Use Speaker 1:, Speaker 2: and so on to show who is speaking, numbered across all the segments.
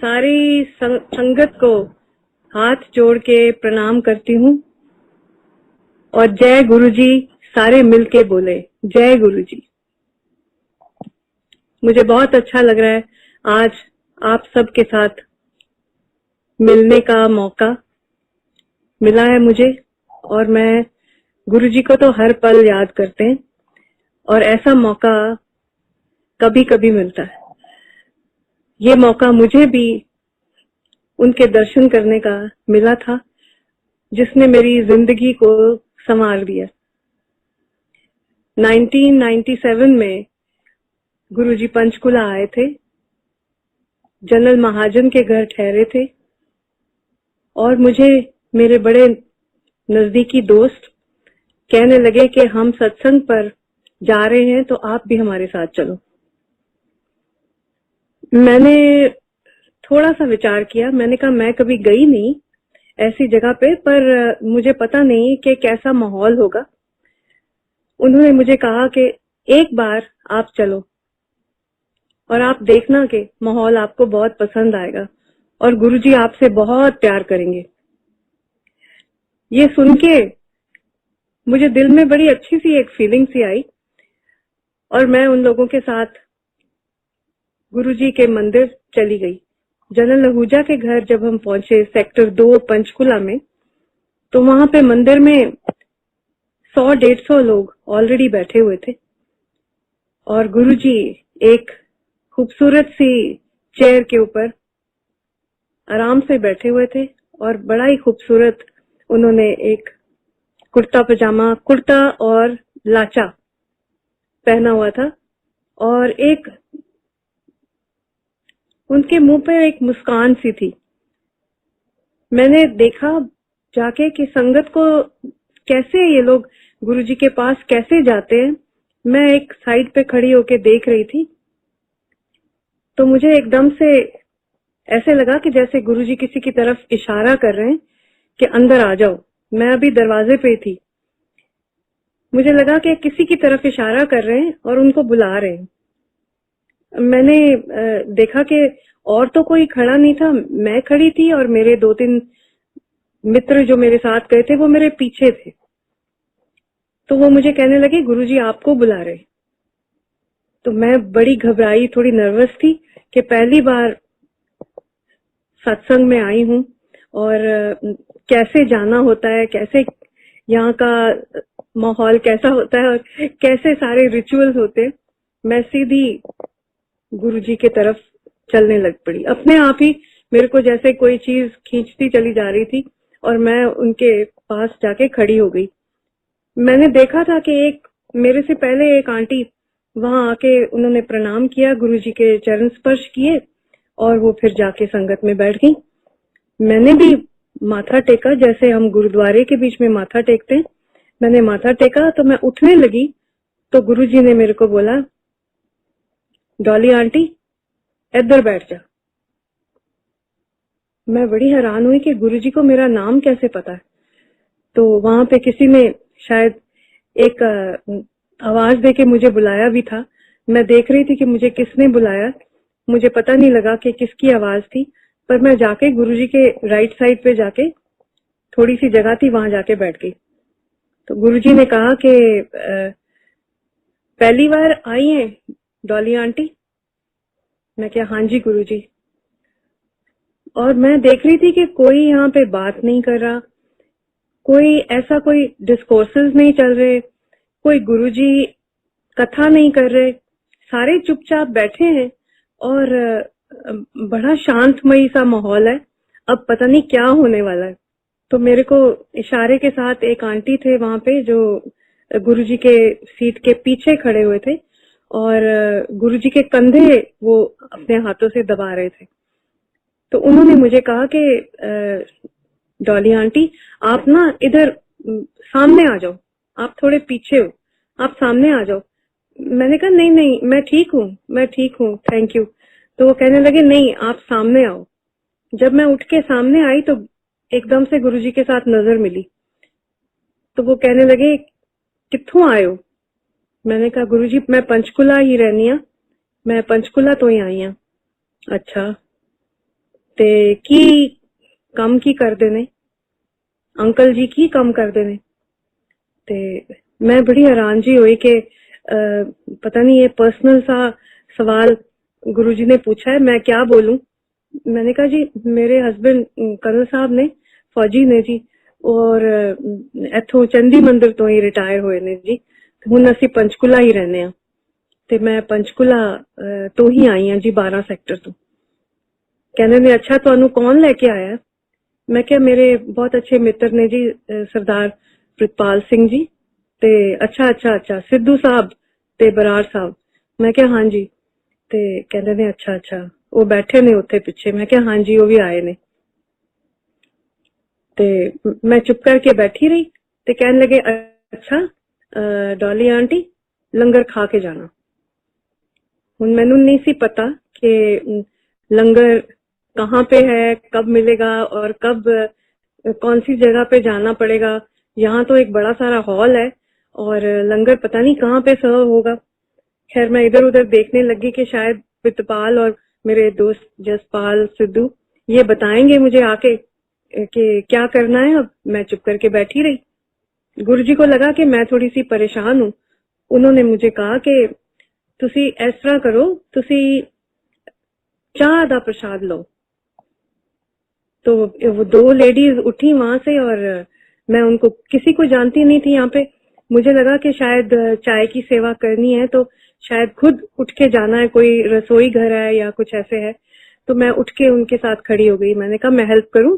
Speaker 1: सारी संगत को हाथ जोड़ के प्रणाम करती हूँ और जय गुरुजी सारे मिलके बोले, जय गुरुजी। मुझे बहुत अच्छा लग रहा है आज आप सबके साथ मिलने का मौका मिला है मुझे, और मैं गुरुजी को तो हर पल याद करते हैं और ऐसा मौका कभी कभी मिलता है। ये मौका मुझे भी उनके दर्शन करने का मिला था जिसने मेरी जिंदगी को संवार दिया। 1997 में गुरुजी पंचकुला आए थे, जनरल महाजन के घर ठहरे थे और मुझे मेरे बड़े नजदीकी दोस्त कहने लगे कि हम सत्संग पर जा रहे हैं तो आप भी हमारे साथ चलो। मैंने थोड़ा सा विचार किया, मैंने कहा मैं कभी गई नहीं ऐसी जगह पे, पर मुझे पता नहीं कि कैसा माहौल होगा। उन्होंने मुझे कहा कि एक बार आप चलो और आप देखना कि माहौल आपको बहुत पसंद आएगा और गुरुजी आपसे बहुत प्यार करेंगे। ये सुन के मुझे दिल में बड़ी अच्छी सी एक फीलिंग सी आई और मैं उन लोगों के साथ गुरुजी के मंदिर चली गई। जनरल आहूजा के घर जब हम पहुंचे सेक्टर 2 पंचकुला में, तो वहां पे मंदिर में 100-150 लोग ऑलरेडी बैठे हुए थे और गुरुजी एक खूबसूरत सी चेयर के ऊपर आराम से बैठे हुए थे और बड़ा ही खूबसूरत उन्होंने एक कुर्ता पजामा, कुर्ता और लाचा पहना हुआ था और एक उनके मुंह पे एक मुस्कान सी थी। मैंने देखा जाके कि संगत को कैसे ये लोग गुरुजी के पास कैसे जाते हैं। मैं एक साइड पे खड़ी होके देख रही थी तो मुझे एकदम से ऐसे लगा कि जैसे गुरुजी किसी की तरफ इशारा कर रहे हैं कि अंदर आ जाओ। मैं अभी दरवाजे पे थी, मुझे लगा कि किसी की तरफ इशारा कर रहे हैं और उनको बुला रहे हैं। मैंने देखा कि और तो कोई खड़ा नहीं था, मैं खड़ी थी और मेरे 2-3 मित्र जो मेरे साथ गए थे वो मेरे पीछे थे। तो वो मुझे कहने लगे गुरुजी आपको बुला रहे। तो मैं बड़ी घबराई, थोड़ी नर्वस थी कि पहली बार सत्संग में आई हूँ और कैसे जाना होता है, कैसे यहाँ का माहौल कैसा होता है और कैसे सारे रिचुअल्स होते हैं। मैं सीधी गुरुजी की तरफ चलने लग पड़ी। अपने आप ही मेरे को जैसे कोई चीज खींचती चली जा रही थी और मैं उनके पास जाके खड़ी हो गई। मैंने देखा था कि एक मेरे से पहले एक आंटी वहां आके उन्होंने प्रणाम किया, गुरुजी के चरण स्पर्श किए और वो फिर जाके संगत में बैठ गई। मैंने भी माथा टेका जैसे हम गुरुद्वारे के बीच में माथा टेकते हैं। मैंने माथा टेका तो मैं उठने लगी तो गुरुजी ने मेरे को बोला, डॉली आंटी इधर बैठ जा। मैं बड़ी हैरान हुई कि गुरुजी को मेरा नाम कैसे पता है। तो वहां पे किसी ने शायद एक आवाज देके मुझे बुलाया भी था। मैं देख रही थी कि मुझे किसने बुलाया, मुझे पता नहीं लगा कि किसकी आवाज थी, पर मैं जाके गुरुजी के राइट साइड पे जाके थोड़ी सी जगह थी वहां जाके बैठ गई। तो गुरुजी ने कहा कि पहली बार आई है डॉली आंटी। मैं क्या, हाँ जी गुरुजी। और मैं देख रही थी कि कोई यहाँ पे बात नहीं कर रहा, कोई ऐसा कोई डिस्कोर्सेस नहीं चल रहे, कोई गुरुजी कथा नहीं कर रहे, सारे चुपचाप बैठे हैं और बड़ा शांतमयी सा माहौल है। अब पता नहीं क्या होने वाला है। तो मेरे को इशारे के साथ एक आंटी थे वहां पे जो गुरुजी के सीट के पीछे खड़े हुए थे और गुरुजी के कंधे वो अपने हाथों से दबा रहे थे। तो उन्होंने मुझे कहा कि डॉली आंटी आप ना इधर सामने आ जाओ, आप थोड़े पीछे हो, आप सामने आ जाओ। मैंने कहा नहीं नहीं मैं ठीक हूँ थैंक यू। तो वो कहने लगे नहीं आप सामने आओ। जब मैं उठ के सामने आई तो एकदम से गुरुजी के साथ नजर मिली। तो वो कहने लगे कित्थों आए हो। मैंने कहा गुरुजी मैं पंचकुला ही रहनी आ, मैं पंचकुला तो ही आई हूं। अच्छा ते की कम की कर देने, अंकल जी की कम कर देने। ते मैं बड़ी हैरान जी हुई कि पता नहीं ये पर्सनल सा सवाल गुरुजी ने पूछा है, मैं क्या बोलूं। मैंने कहा जी मेरे हस्बैंड कर्नल साहब ने, फौजी ने जी, और इथों चंडी मंदिर तो ही रिटायर होए ने जी, हुण असीं पंचकुला ही रहने आ, ते मैं पंचकुला तो ही आई हां जी 12 सेक्टर तो। कहने ने अच्छा तुहानू कौन लेके आया। मैं क्या मेरे बहुत अच्छे मित्र ने जी, सरदार प्रितपाल सिंह जी, ते अच्छा अच्छा अच्छा सिद्धू साहब ते बराड़ साहब। मैं क्या हाँ जी। ते कहते ने अच्छा अच्छा वो बैठे ने उत्थे पिछे। मैं क्या हाँ जी वो भी आए ने। ते मैं चुप करके बैठी रही। ते कहने लगे अच्छा डॉली आंटी लंगर खा के जाना। हुण मैनू नहीं सी पता कि लंगर कहाँ पे है, कब मिलेगा और कब कौन सी जगह पे जाना पड़ेगा। यहाँ तो एक बड़ा सारा हॉल है और लंगर पता नहीं कहाँ पे सर्व होगा। खैर मैं इधर उधर देखने लगी कि शायद प्रितपाल और मेरे दोस्त जसपाल सिद्धू ये बताएंगे मुझे आके कि क्या करना है। अब मैं चुप करके बैठी रही। गुरुजी को लगा कि मैं थोड़ी सी परेशान हूँ। उन्होंने मुझे कहा कि तुसी इस तरह करो, तुसी चाह दा प्रसाद लो। तो वो दो लेडीज उठी वहां से और मैं उनको किसी को जानती नहीं थी यहाँ पे। मुझे लगा कि शायद चाय की सेवा करनी है तो शायद खुद उठ के जाना है, कोई रसोई घर है या कुछ ऐसे है। तो मैं उठ के उनके साथ खड़ी हो गई। मैंने कहा मैं हेल्प करूं।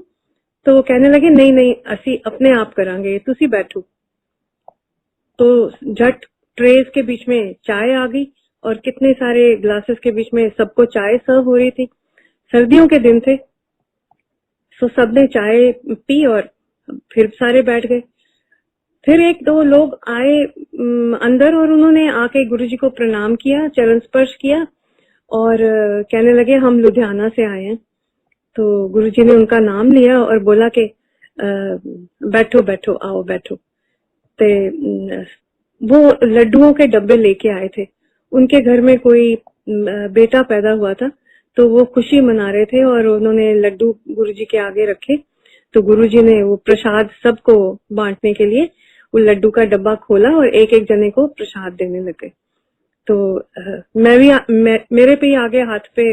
Speaker 1: तो वो कहने लगे नहीं नहीं असी अपने आप करांगे, तुसी बैठो। तो झट ट्रेस के बीच में चाय आ गई और कितने सारे ग्लासेस के बीच में सबको चाय सर्व हो रही थी। सर्दियों के दिन थे, तो सबने चाय पी और फिर सारे बैठ गए। फिर एक दो लोग आए अंदर और उन्होंने आके गुरुजी को प्रणाम किया, चरण स्पर्श किया और कहने लगे हम लुधियाना से आए हैं। तो गुरुजी ने उनका नाम लिया और बोला कि बैठो बैठो आओ बैठो। ते वो लड्डुओं के डब्बे लेके आए थे। उनके घर में कोई बेटा पैदा हुआ था तो वो खुशी मना रहे थे और उन्होंने लड्डू गुरुजी के आगे रखे। तो गुरुजी ने वो प्रसाद सबको बांटने के लिए वो लड्डू का डब्बा खोला और एक एक जने को प्रसाद देने लगे। तो मैं भी मेरे पे ही आगे हाथ पे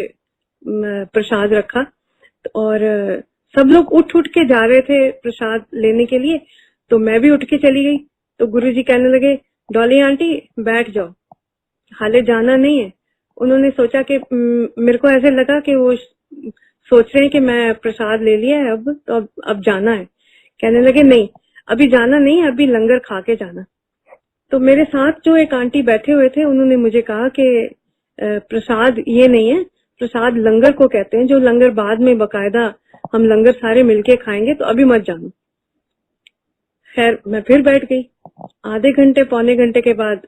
Speaker 1: प्रसाद रखा और सब लोग उठ उठ के जा रहे थे प्रसाद लेने के लिए। तो मैं भी उठ के चली गई। तो गुरुजी कहने लगे डॉली आंटी बैठ जाओ, हाले जाना नहीं है। उन्होंने सोचा कि मेरे को ऐसे लगा कि वो सोच रहे हैं कि मैं प्रसाद ले लिया है अब तो अब जाना है। कहने लगे नहीं अभी जाना नहीं है, अभी लंगर खा के जाना। तो मेरे साथ जो एक आंटी बैठे हुए थे उन्होंने मुझे कहा कि प्रसाद ये नहीं है, प्रसाद लंगर को कहते हैं, जो लंगर बाद में बकायदा हम लंगर सारे मिलके खाएंगे, तो अभी मत जाना। खैर मैं फिर बैठ गई। आधे घंटे पौने घंटे के बाद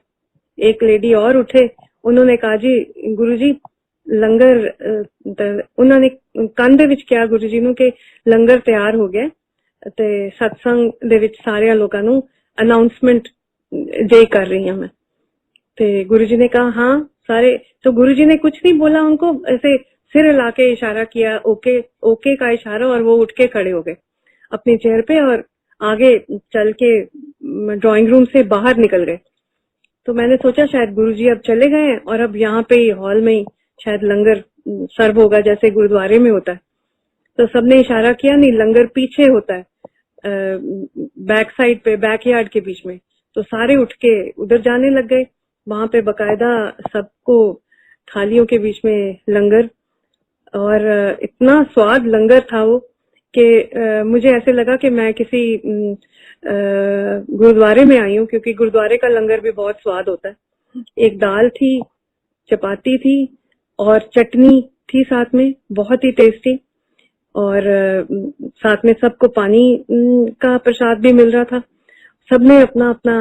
Speaker 1: एक लेडी और उठे। उन्होंने कहा जी गुरुजी लंगर उन्होंने ਕੰਨ ਦੇ ਵਿੱਚ ਕਿਹਾ ਗੁਰੂਜੀ ਨੂੰ ਕਿ ਲੰਗਰ ਤਿਆਰ ਹੋ ਗਿਆ ਤੇ सत्संग ਦੇ ਵਿੱਚ ਸਾਰਿਆਂ ਲੋਕਾਂ ਨੂੰ अनाउंसमेंट दे कर रही हूं मैं। तो गुरुजी ने कहा हाँ सारे। तो गुरुजी ने कुछ नहीं बोला, उनको ऐसे सिर हिला के इशारा किया, ओके ओके का इशारा, और वो उठ के खड़े हो गए अपनी चेयर पे और आगे चल के ड्राइंग रूम से बाहर निकल गए। तो मैंने सोचा शायद गुरुजी अब चले गए हैं और अब यहाँ पे हॉल में ही शायद लंगर सर्व होगा जैसे गुरुद्वारे में होता है। तो सबने इशारा किया नहीं, लंगर पीछे होता है बैक साइड पे, बैकयार्ड के बीच में। तो सारे उठ के उधर जाने लग गए। वहां पे बकायदा सबको थालियों के बीच में लंगर, और इतना स्वाद लंगर था वो कि मुझे ऐसे लगा कि मैं किसी गुरुद्वारे में आई हूँ, क्योंकि गुरुद्वारे का लंगर भी बहुत स्वाद होता है। एक दाल थी, चपाती थी और चटनी थी साथ में, बहुत ही टेस्टी। और साथ में सबको पानी का प्रसाद भी मिल रहा था। सबने अपना अपना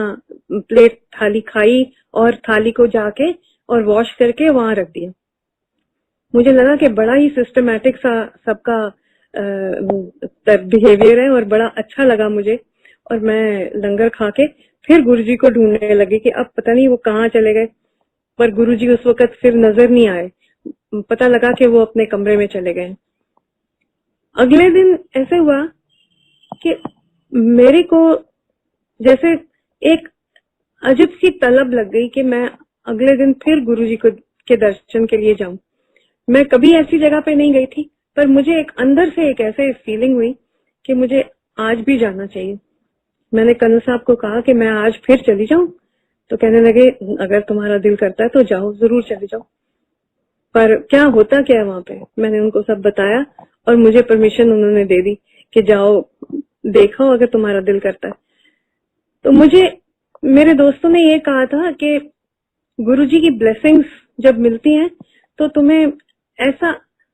Speaker 1: प्लेट थाली खाई और थाली को जाके और वॉश करके वहां रख दिया। मुझे लगा कि बड़ा ही सिस्टमैटिक सा सबका बिहेवियर है और बड़ा अच्छा लगा मुझे। और मैं लंगर खा के फिर गुरुजी को ढूंढने लगी कि अब पता नहीं वो कहाँ चले गए, पर गुरुजी उस वक्त फिर नजर नहीं आए। पता लगा कि वो अपने कमरे में चले गए। अगले दिन ऐसे हुआ कि मेरे को जैसे एक अजीब सी तलब लग गई कि मैं अगले दिन फिर गुरुजी को के दर्शन के लिए जाऊं। मैं कभी ऐसी जगह पे नहीं गई थी, पर मुझे एक अंदर से एक ऐसे फीलिंग हुई कि मुझे आज भी जाना चाहिए। मैंने कर्नल साहब को कहा कि मैं आज फिर चली जाऊं, तो कहने लगे अगर तुम्हारा दिल करता है तो जाओ, जरूर चले जाओ। पर क्या होता क्या है वहां पे, मैंने उनको सब बताया और मुझे परमिशन उन्होंने दे दी कि जाओ देखो अगर तुम्हारा दिल करता है। तो मुझे मेरे दोस्तों ने ये कहा था कि गुरुजी की ब्लेसिंग्स जब मिलती हैं तो तुम्हें ऐसा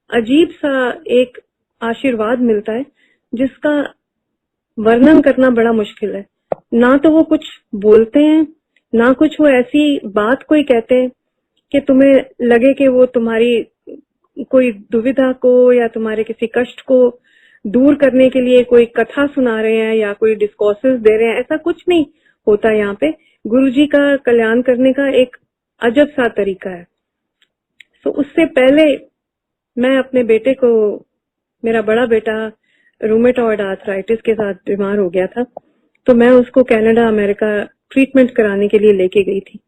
Speaker 1: अजीब सा एक आशीर्वाद मिलता है जिसका वर्णन करना बड़ा मुश्किल है। ना तो वो कुछ बोलते हैं, ना कुछ वो ऐसी बात कोई कहते हैं कि तुम्हें लगे कि वो तुम्हारी कोई दुविधा को या तुम्हारे किसी कष्ट को दूर करने के लिए कोई कथा सुना रहे हैं या कोई डिस्कोर्सेस दे रहे हैं। ऐसा कुछ नहीं होता यहाँ पे। गुरुजी का कल्याण करने का एक अजब सा तरीका है। तो उससे पहले मैं अपने बेटे को, मेरा बड़ा बेटा रूमेटॉइड आर्थराइटिस के साथ बीमार हो गया था, तो मैं उसको कनाडा अमेरिका ट्रीटमेंट कराने के लिए लेके गई थी।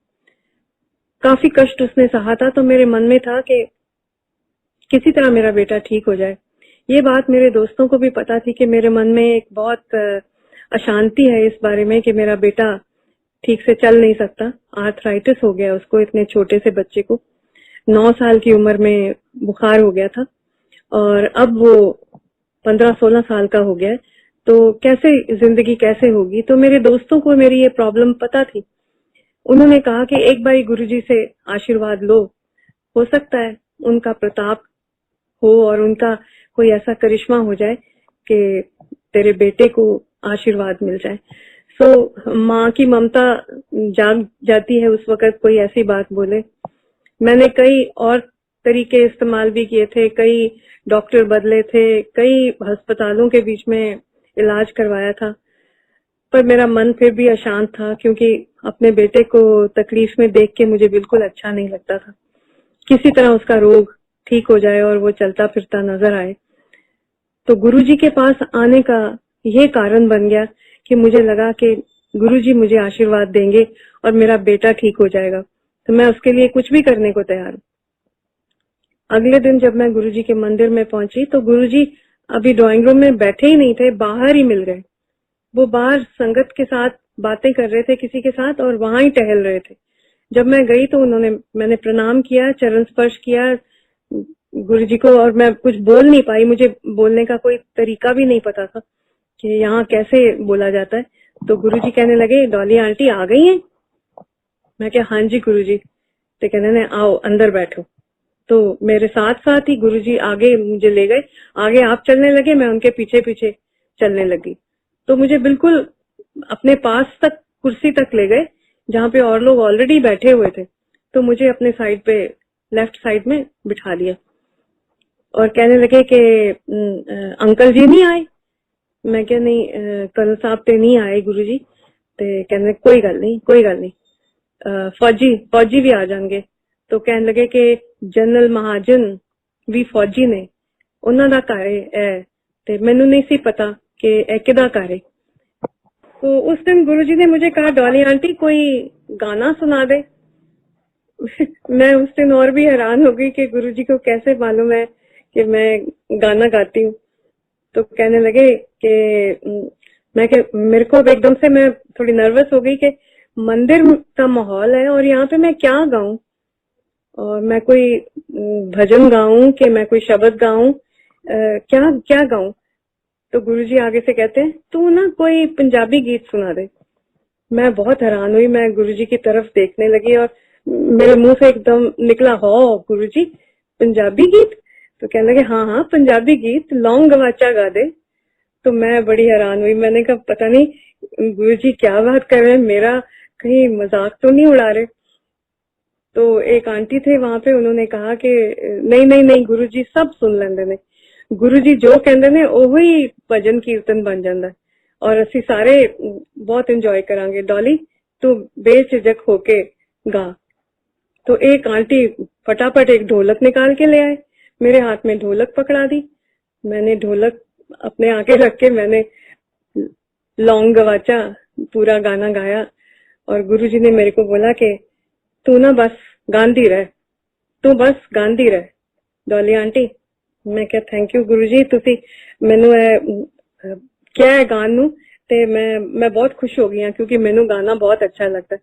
Speaker 1: काफी कष्ट उसने सहा था, तो मेरे मन में था कि किसी तरह मेरा बेटा ठीक हो जाए। ये बात मेरे दोस्तों को भी पता थी कि मेरे मन में एक बहुत अशांति है इस बारे में कि मेरा बेटा ठीक से चल नहीं सकता, आर्थराइटिस हो गया उसको, इतने छोटे से बच्चे को 9 साल की उम्र में बुखार हो गया था और अब वो 15-16 साल का हो गया है। तो कैसे जिंदगी कैसे होगी। तो मेरे दोस्तों को मेरी ये प्रॉब्लम पता थी। उन्होंने कहा कि एक बार गुरुजी से आशीर्वाद लो, हो सकता है उनका प्रताप हो और उनका कोई ऐसा करिश्मा हो जाए कि तेरे बेटे को आशीर्वाद मिल जाए। सो माँ की ममता जाग जाती है उस वक्त कोई ऐसी बात बोले। मैंने कई और तरीके इस्तेमाल भी किए थे, कई डॉक्टर बदले थे, कई अस्पतालों के बीच में इलाज करवाया था, पर मेरा मन फिर भी अशांत था क्योंकि अपने बेटे को तकलीफ में देख के मुझे बिल्कुल अच्छा नहीं लगता था। किसी तरह उसका रोग ठीक हो जाए और वो चलता फिरता नजर आए। तो गुरुजी के पास आने का ये कारण बन गया कि मुझे लगा कि गुरुजी मुझे आशीर्वाद देंगे और मेरा बेटा ठीक हो जाएगा, तो मैं उसके लिए कुछ भी करने को तैयार हूँ। अगले दिन जब मैं गुरुजी के मंदिर में पहुंची तो गुरुजी अभी ड्राइंग रूम में बैठे ही नहीं थे, बाहर ही मिल गए। वो बाहर संगत के साथ बातें कर रहे थे किसी के साथ और वहां ही टहल रहे थे। जब मैं गई तो मैंने प्रणाम किया, चरण स्पर्श किया गुरुजी को और मैं कुछ बोल नहीं पाई। मुझे बोलने का कोई तरीका भी नहीं पता था कि यहाँ कैसे बोला जाता है। तो गुरुजी कहने लगे डॉली आंटी आ गई हैं। मैं क्या हाँ जी गुरुजी। तो कहने ने आओ अंदर बैठो। तो मेरे साथ साथ ही गुरुजी आगे मुझे ले गए, आगे आप चलने लगे, मैं उनके पीछे पीछे चलने लगी। तो मुझे बिल्कुल अपने पास तक कुर्सी तक ले गए जहाँ पे और लोग ऑलरेडी बैठे हुए थे। तो मुझे अपने साइड पे लेफ्ट साइड में बिठा लिया और कहने लगे कि अंकल जी नहीं आए। मैं क्या नहीं कर्नल साहब ते नहीं आए गुरुजी। ते कहने कोई गल नहीं फौजी भी आ जाएंगे। तो कहने लगे कि जनरल महाजन भी फौजी ने, उन्हों का घर है ते मैनू नहीं सी पता कि किदा घर है। तो उस दिन गुरुजी ने मुझे कहा डॉली आंटी कोई गाना सुना दे। मैं उस दिन और भी हैरान हो गई कि गुरुजी को कैसे मालूम है कि मैं गाना गाती हूँ। तो कहने लगे कि मेरे को एकदम से मैं थोड़ी नर्वस हो गई कि मंदिर का माहौल है और यहाँ पे मैं क्या गाऊं, और मैं कोई भजन गाऊं कि मैं कोई शब्द गाऊं, क्या क्या गाऊं। तो गुरुजी आगे से कहते हैं तू ना कोई पंजाबी गीत सुना दे। मैं बहुत हैरान हुई, मैं गुरुजी की तरफ देखने लगी और मेरे मुंह से एकदम निकला हो गुरुजी पंजाबी गीत। तो कहने लगे हाँ पंजाबी गीत लौंग गवाचा गा दे। तो मैं बड़ी हैरान हुई, मैंने कहा पता नहीं गुरुजी क्या बात कर रहे हैं, मेरा कहीं मजाक तो नहीं उड़ा रहे। तो एक आंटी थे वहां पे, उन्होंने कहा कि नहीं गुरुजी सब सुन लेंदे ने, गुरुजी जो कहंदे ने ओही भजन कीर्तन बन जांदा है और असी सारे बहुत इंजॉय करांगे। डॉली तू बेझिझक होके गा। तो एक आंटी फटाफट एक ढोलक निकाल के ले आए, मेरे हाथ में ढोलक पकड़ा दी मैंने ढोलक अपने आके रख के मैंने लौंग गवाचा, पूरा गाना गाया। और गुरुजी ने मेरे को बोला कि तू ना बस गांधी रह, तू बस गांधी रह डॉली आंटी। मैं क्या थैंक यू गुरुजी, तुसी मैनू क्या है गान नू, ते मैं बहुत खुश हो गई हां, क्योंकि मैनू गाना बहुत अच्छा लगता है।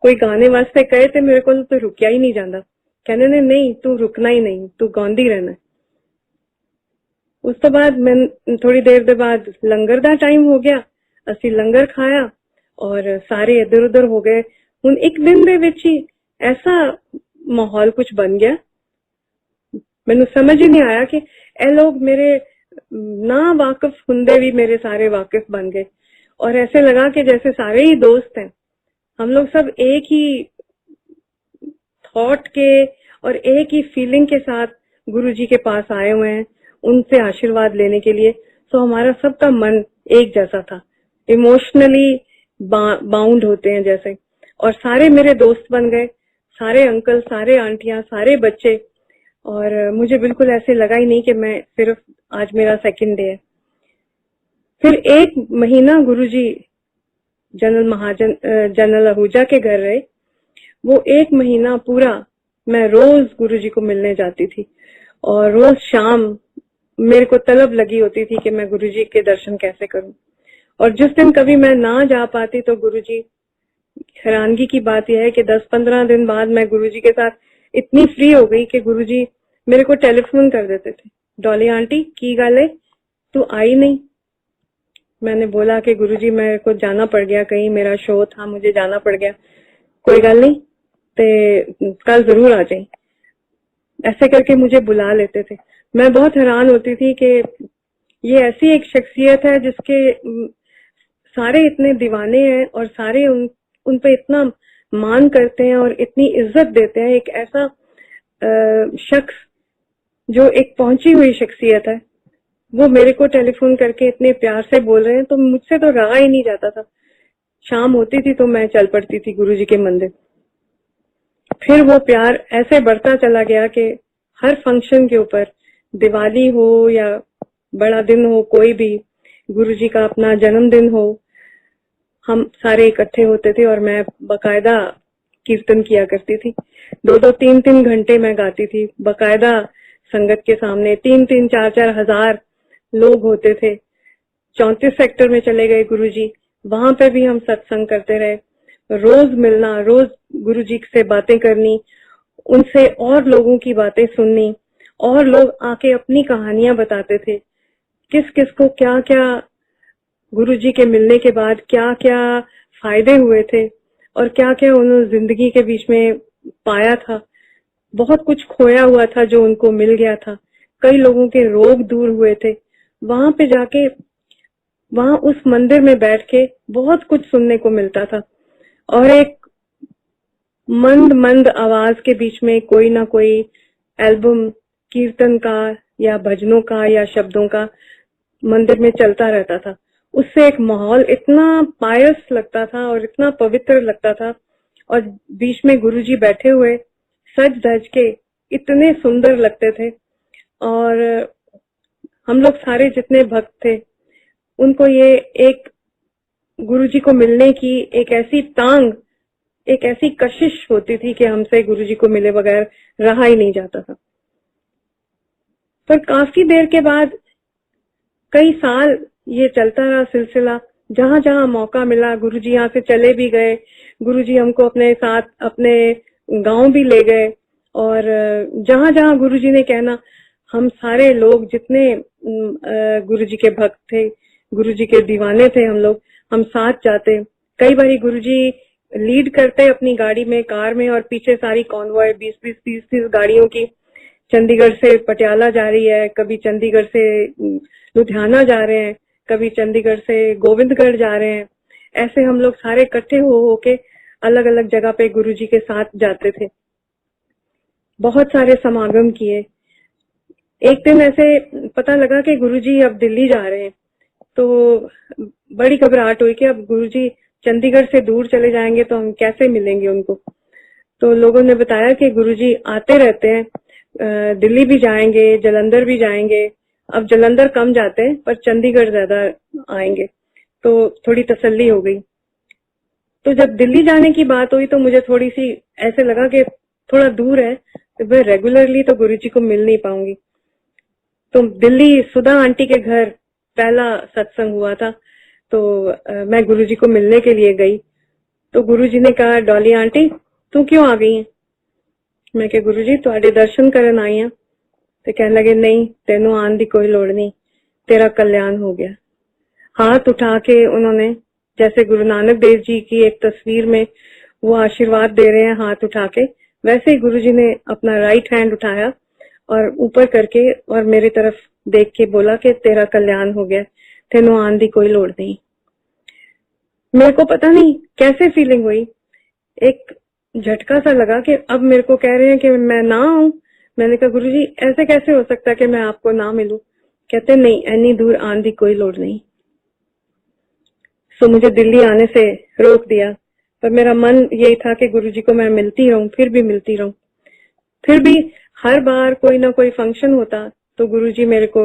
Speaker 1: कोई गाने वास्ते कहे ते मेरे को तो रुकिया ही नहीं जाता, कहने ने नहीं तू रुकना ही नहीं, तू गांधी रहना। उस तो बाद मैं थोड़ी देर दे बाद लंगर दा टाइम हो गया, ਅਸੀਂ लंगर खाया और सारे इधर उधर हो गए। हुण एक दिन दे विच ही ऐसा माहौल कुछ बन गया, मैनू समझ ही नहीं आया कि ए लोग मेरे ना वाकिफ हुंदे भी मेरे सारे वाकिफ बन गए। और ऐसे लगा कि जैसे सारे ही दोस्त हैं, हम लोग सब एक ही थॉट के और एक ही फीलिंग के साथ गुरुजी के पास आए हुए हैं, उनसे आशीर्वाद लेने के लिए। तो हमारा सबका मन एक जैसा था, इमोशनली बाउंड होते हैं जैसे। और सारे मेरे दोस्त बन गए, सारे अंकल, सारे आंटियां, सारे बच्चे। और मुझे बिल्कुल ऐसे लगा ही नहीं कि मैं सिर्फ आज मेरा सेकंड डे है। फिर एक महीना गुरुजी जनरल आहूजा के घर रहे। वो एक महीना पूरा मैं रोज गुरुजी को मिलने जाती थी, और रोज शाम मेरे को तलब लगी होती थी कि मैं गुरुजी के दर्शन कैसे करूं। और जिस दिन कभी मैं ना जा पाती तो गुरुजी, हैरानगी की बात यह है कि 10-15 दिन बाद मैं गुरुजी के साथ इतनी फ्री हो गई कि गुरुजी मेरे को टेलीफोन कर देते थे, डॉली आंटी की गल है, तू आई नहीं। मैंने बोला कि गुरुजी मेरे को जाना पड़ गया, कहीं मेरा शो था, मुझे जाना पड़ गया, कोई गल नहीं, ते कल जरूर आ जाए। ऐसे करके मुझे बुला लेते थे। मैं बहुत हैरान होती थी कि ये ऐसी एक शख्सियत है जिसके सारे इतने दीवाने हैं और सारे उन पे इतना मान करते हैं और इतनी इज्जत देते हैं। एक ऐसा शख्स जो एक पहुंची हुई शख्सियत है, वो मेरे को टेलीफोन करके इतने प्यार से बोल रहे हैं, तो मुझसे तो रहा ही नहीं जाता था। शाम होती थी तो मैं चल पड़ती थी गुरुजी के मंदिर। फिर वो प्यार ऐसे बढ़ता चला गया कि हर फंक्शन के ऊपर, दिवाली हो या बड़ा दिन हो, कोई भी गुरुजी का अपना जन्मदिन हो, हम सारे इकट्ठे होते थे और मैं बकायदा कीर्तन किया करती थी। 2-2, 3-3 घंटे मैं गाती थी बकायदा संगत के सामने। 3-3, 4-4 हजार लोग होते थे। 34 सेक्टर में चले गए गुरुजी, वहां पे भी हम सत्संग करते रहे। रोज मिलना, रोज गुरुजी से बातें करनी, उनसे और लोगों की बातें सुननी, और लोग आके अपनी कहानियां बताते थे, किस किस को क्या क्या गुरुजी के मिलने के बाद क्या क्या फायदे हुए थे और क्या क्या उन्होंने जिंदगी के बीच में पाया था। बहुत कुछ खोया हुआ था जो उनको मिल गया था। कई लोगों के रोग दूर हुए थे। वहां पे जाके, वहां उस मंदिर में बैठ के बहुत कुछ सुनने को मिलता था। और एक मंद मंद आवाज के बीच में कोई ना कोई एल्बम कीर्तन का या भजनों का या शब्दों का मंदिर में चलता रहता था। उससे एक माहौल इतना पायस लगता था और इतना पवित्र लगता था। और बीच में गुरुजी बैठे हुए सज धज के इतने सुंदर लगते थे। और हम लोग सारे जितने भक्त थे, उनको ये एक गुरुजी को मिलने की एक ऐसी तांग, एक ऐसी कशिश होती थी कि हमसे गुरुजी को मिले बगैर रहा ही नहीं जाता था। पर काफी देर के बाद, कई साल ये चलता रहा सिलसिला। जहां जहां मौका मिला गुरुजी यहाँ से चले भी गए। गुरुजी हमको अपने साथ अपने गांव भी ले गए। और जहां जहां गुरुजी ने कहना, हम सारे लोग जितने गुरुजी के भक्त थे, गुरुजी के दीवाने थे, हम साथ जाते। कई बारी गुरुजी लीड करते अपनी गाड़ी में, कार में, और पीछे सारी कॉन्वॉय 20-20, 30-30 गाड़ियों की चंडीगढ़ से पटियाला जा रही है, कभी चंडीगढ़ से लुधियाना जा रहे हैं, कभी चंडीगढ़ से गोविंदगढ़ जा रहे हैं। ऐसे हम लोग सारे इकट्ठे हो के अलग अलग जगह पे गुरुजी के साथ जाते थे। बहुत सारे समागम किए। एक दिन ऐसे पता लगा कि गुरुजी अब दिल्ली जा रहे हैं, तो बड़ी घबराहट हुई कि अब गुरुजी चंडीगढ़ से दूर चले जाएंगे तो हम कैसे मिलेंगे उनको। तो लोगों ने बताया कि गुरुजी आते रहते हैं, दिल्ली भी जाएंगे, जालंधर भी जाएंगे, अब जलंधर कम जाते हैं पर चंडीगढ़ ज्यादा आएंगे, तो थोड़ी तसल्ली हो गई। तो जब दिल्ली जाने की बात हुई तो मुझे थोड़ी सी ऐसे लगा कि थोड़ा दूर है, तो मैं रेगुलरली तो गुरुजी को मिल नहीं पाऊंगी। तो दिल्ली सुधा आंटी के घर पहला सत्संग हुआ था, तो मैं गुरुजी को मिलने के लिए गई। तो गुरुजी ने कहा, डॉली आंटी तू क्यों आ गई है? मैं कहा, गुरुजी तुहाडे दर्शन करन आई हां। तो कहने लगे, नहीं तेनू आन दी कोई लोड़ नहीं, तेरा कल्याण हो गया। हाथ उठा के उन्होंने, जैसे गुरु नानक देव जी की एक तस्वीर में वो आशीर्वाद दे रहे हैं हाथ उठा के, वैसे ही गुरुजी ने अपना राइट हैंड उठाया और ऊपर करके और मेरी तरफ देख के बोला कि तेरा कल्याण हो गया, तेनू आन दी कोई लोड़ नहीं। मेरे को पता नहीं कैसे फीलिंग हुई, एक झटका सा लगा कि अब मेरे को कह रहे हैं कि मैं ना आऊं। मैंने कहा, गुरुजी ऐसे कैसे हो सकता है कि मैं आपको ना मिलूं? कहते नहीं, एनी दूर आने की कोई लोड़ नहीं। सो मुझे दिल्ली आने से रोक दिया, पर मेरा मन यही था कि गुरुजी को मैं मिलती रहूं, फिर भी मिलती रहूं। फिर भी हर बार कोई ना कोई फंक्शन होता तो गुरुजी मेरे को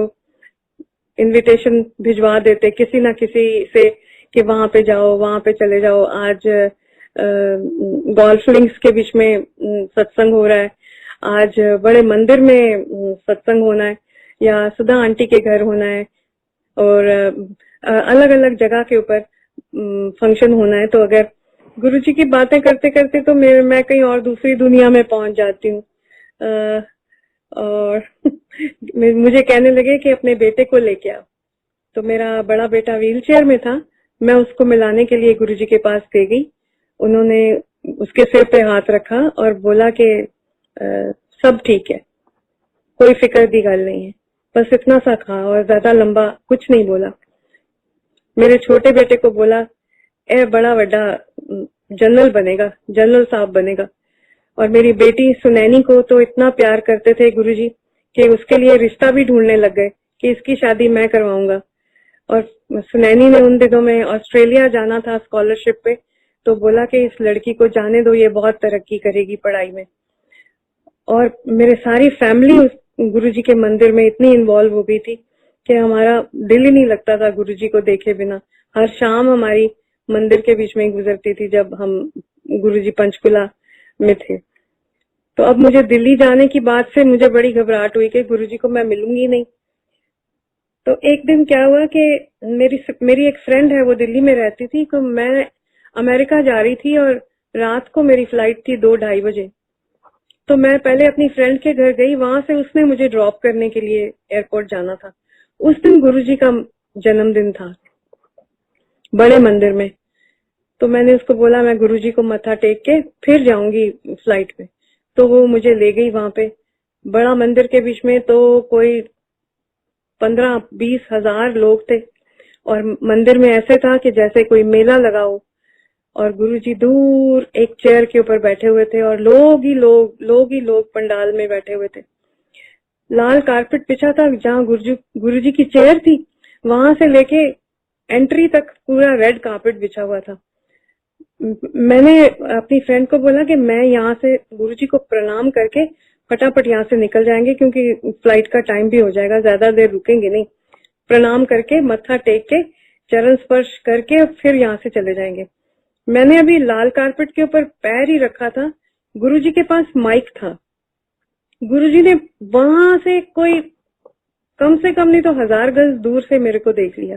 Speaker 1: इनविटेशन भिजवा देते किसी ना किसी से कि वहां पे जाओ, वहां पे चले जाओ, आज गोल्फ लिंक्स के बीच में सत्संग हो रहा है, आज बड़े मंदिर में सत्संग होना है, या सुधा आंटी के घर होना है, और अलग अलग जगह के ऊपर फंक्शन होना है। तो अगर गुरुजी की बातें करते करते तो मैं कहीं और दूसरी दुनिया में पहुंच जाती हूँ। और मुझे कहने लगे कि अपने बेटे को लेके आओ। तो मेरा बड़ा बेटा व्हीलचेयर में था, मैं उसको मिलाने के लिए गुरुजी के पास दे गई। उन्होंने उसके सिर पे हाथ रखा और बोला कि सब ठीक है, कोई फिक्र दी गल नहीं है, बस इतना सा कहा और ज्यादा लंबा कुछ नहीं बोला। मेरे छोटे बेटे को बोला, ए बड़ा बड़ा जनरल बनेगा, जनरल साहब बनेगा। और मेरी बेटी सुनैनी को तो इतना प्यार करते थे गुरुजी कि उसके लिए रिश्ता भी ढूंढने लग गए कि इसकी शादी मैं करवाऊंगा। और सुनैनी ने उन दिनों में ऑस्ट्रेलिया जाना था स्कॉलरशिप पे, तो बोला कि इस लड़की को जाने दो, ये बहुत तरक्की करेगी पढ़ाई में। और मेरे सारी फैमिली उस गुरुजी के मंदिर में इतनी इन्वॉल्व हो गई थी कि हमारा दिल ही नहीं लगता था गुरुजी को देखे बिना। हर शाम हमारी मंदिर के बीच में ही गुजरती थी जब हम गुरुजी पंचकुला में थे। तो अब मुझे दिल्ली जाने की बात से मुझे बड़ी घबराहट हुई कि गुरुजी को मैं मिलूंगी नहीं। तो एक दिन क्या हुआ कि मेरी एक फ्रेंड है, वो दिल्ली में रहती थी, तो मैं अमेरिका जा रही थी और रात को मेरी फ्लाइट थी 2-2:30 बजे। तो मैं पहले अपनी फ्रेंड के घर गई, वहां से उसने मुझे ड्रॉप करने के लिए एयरपोर्ट जाना था। उस दिन गुरुजी का जन्मदिन था बड़े मंदिर में। तो मैंने उसको बोला मैं गुरुजी को मत्था टेक के फिर जाऊंगी फ्लाइट में। तो वो मुझे ले गई वहां पे बड़ा मंदिर के बीच में, तो कोई 15-20 हजार लोग थे और मंदिर में ऐसे था कि जैसे कोई मेला लगा हो। और गुरुजी दूर एक चेयर के ऊपर बैठे हुए थे और लोग ही लोग पंडाल में बैठे हुए थे। लाल कारपेट बिछा था, जहाँ गुरुजी की चेयर थी वहां से लेके एंट्री तक पूरा रेड कारपेट बिछा हुआ था। मैंने अपनी फ्रेंड को बोला कि मैं यहाँ से गुरुजी को प्रणाम करके फटाफट यहाँ से निकल जाएंगे क्योंकि फ्लाइट का टाइम भी हो जाएगा, ज्यादा देर रुकेंगे नहीं। प्रणाम करके मत्था टेक के चरण स्पर्श करके फिर यहाँ से चले जाएंगे। मैंने अभी लाल कारपेट के ऊपर पैर ही रखा था, गुरुजी के पास माइक था। गुरुजी ने वहां से कोई कम से कम नहीं तो 1000 गज दूर से मेरे को देख लिया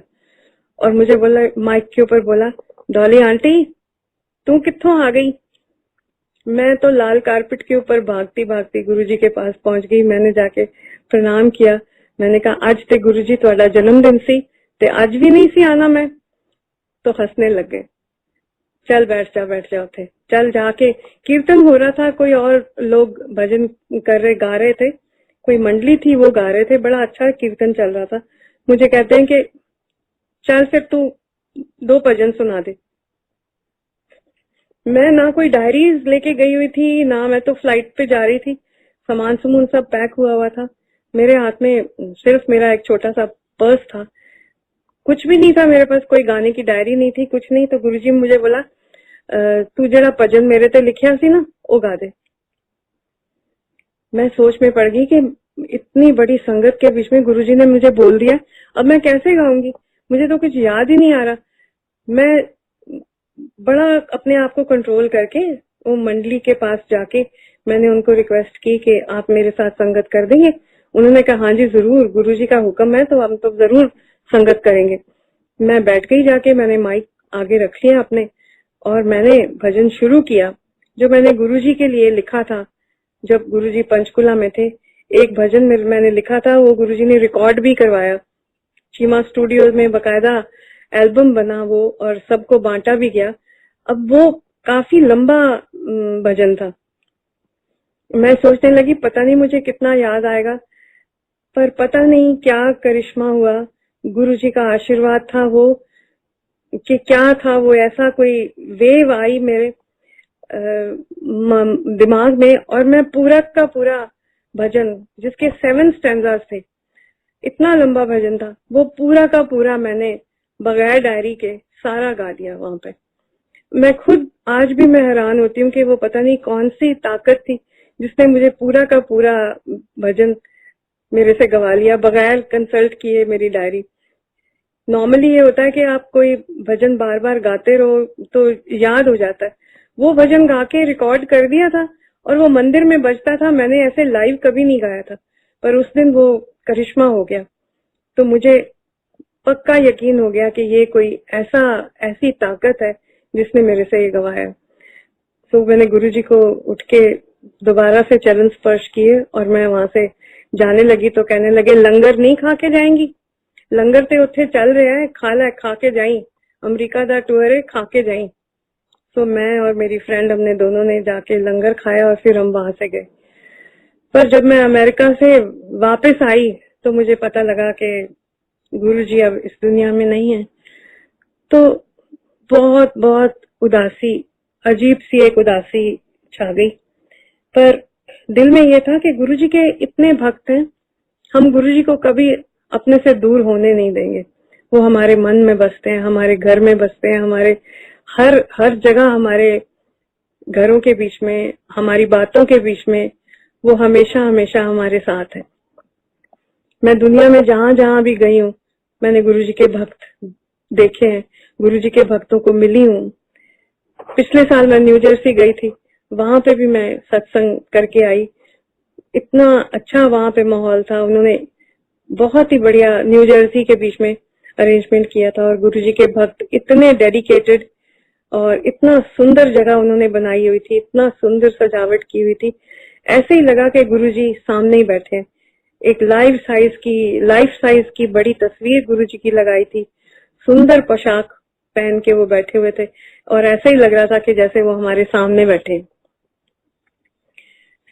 Speaker 1: और मुझे बोला, माइक के ऊपर बोला, डॉली आंटी तू कित्थों आ गई? मैं तो लाल कारपेट के ऊपर भागती भागती गुरुजी के पास पहुंच गई। मैंने जाके प्रणाम किया। मैंने कहा, अज ते गुरुजी तुहाडा जन्मदिन सी ते अज भी नहीं सी आना मैं? तो हंसने लग गए। चल बैठ जा उठे, चल जाके कीर्तन हो रहा था, कोई और लोग भजन गा रहे थे, कोई मंडली थी वो गा रहे थे, बड़ा अच्छा कीर्तन चल रहा था। मुझे कहते हैं कि चल फिर तू 2 भजन सुना दे। मैं ना कोई डायरीज लेके गई हुई थी, ना मैं तो फ्लाइट पे जा रही थी, सामान सुमून सब पैक हुआ था। मेरे हाथ में सिर्फ मेरा एक छोटा सा पर्स था, कुछ भी नहीं था मेरे पास, कोई गाने की डायरी नहीं थी, कुछ नहीं। तो गुरुजी मुझे बोला, तू जरा भजन मेरे ते लिखिया सी ना वो गा दे। मैं सोच में पड़ गई कि इतनी बड़ी संगत के बीच में गुरुजी ने मुझे बोल दिया, अब मैं कैसे गाऊंगी, मुझे तो कुछ याद ही नहीं आ रहा। मैं बड़ा अपने आप को कंट्रोल करके वो मंडली के पास जाके मैंने उनको रिक्वेस्ट की कि आप मेरे साथ संगत कर देंगे। उन्होंने कहा हाँ जी जरूर, गुरुजी का हुक्म है तो हम तो जरूर संगत करेंगे। मैं बैठ गई जाके, मैंने माइक आगे रख लिया अपने और मैंने भजन शुरू किया जो मैंने गुरुजी के लिए लिखा था। जब गुरुजी पंचकुला में थे, एक भजन मैंने लिखा था, वो गुरुजी ने रिकॉर्ड भी करवाया। चीमा स्टूडियोज में बकायदा एल्बम बना वो और सबको बांटा भी गया। अब वो काफी लंबा भजन था। मैं सोचने लगी पता नहीं मुझे कितना याद आएगा, पर पता नहीं क्या करिश्मा हुआ, गुरुजी का आशीर्वाद था वो कि क्या था वो, ऐसा कोई वेव आई मेरे दिमाग में और मैं पूरा का पूरा भजन, जिसके 7 स्टैंजास थे, इतना लंबा भजन था, वो पूरा का पूरा मैंने बगैर डायरी के सारा गा दिया वहां पे। मैं खुद आज भी मैं हैरान होती हूँ कि वो पता नहीं कौन सी ताकत थी जिसने मुझे पूरा का पूरा भजन मेरे से गवा लिया बगैर कंसल्ट किए मेरी डायरी। नॉर्मली ये होता है कि आप कोई भजन बार बार गाते रहो तो याद हो जाता है। वो भजन गा के रिकॉर्ड कर दिया था और वो मंदिर में बजता था। मैंने ऐसे लाइव कभी नहीं गाया था, पर उस दिन वो करिश्मा हो गया तो मुझे पक्का यकीन हो गया कि ये कोई ऐसी ताकत है जिसने मेरे से ये गवाया। तो मैंने गुरुजी को उठ के दोबारा से चरण स्पर्श किए और मैं वहां से जाने लगी तो कहने लगे लंगर नहीं खा के जाएंगी, लंगर ते उत्थे चल रहा है, खा के जाई, अमेरिका दा टूर है, खा के जाई। तो मैं और मेरी फ्रेंड हमने दोनों ने जाके लंगर खाया और फिर हम वहां से गए। पर जब मैं अमेरिका से वापस आई तो मुझे पता लगा कि गुरुजी अब इस दुनिया में नहीं है। तो बहुत बहुत उदासी, अजीब सी एक उदासी छा गई। पर दिल में यह था कि गुरुजी के इतने भक्त हैं, हम गुरुजी को कभी अपने से दूर होने नहीं देंगे। वो हमारे मन में बसते हैं, हमारे घर में बसते हैं, हमारे हर जगह, हमारे घरों के बीच में, हमारी बातों के बीच में वो हमेशा हमेशा हमारे साथ है। मैं दुनिया में जहां जहां भी गई हूँ मैंने गुरुजी के भक्त देखे हैं, गुरुजी के भक्तों को मिली हूँ। पिछले साल मैं न्यू जर्सी गई थी, वहां पे भी मैं सत्संग करके आई। इतना अच्छा वहां पे माहौल था, उन्होंने बहुत ही बढ़िया न्यू जर्सी के बीच में अरेंजमेंट किया था और गुरुजी के भक्त इतने डेडिकेटेड और इतना सुंदर जगह उन्होंने बनाई हुई थी, इतना सुंदर सजावट की हुई थी, ऐसे ही लगा कि गुरुजी सामने ही बैठे। एक लाइफ साइज की बड़ी तस्वीर गुरुजी की लगाई थी, सुंदर पोशाक पहन के वो बैठे हुए थे और ऐसे ही लग रहा था कि जैसे वो हमारे सामने बैठे।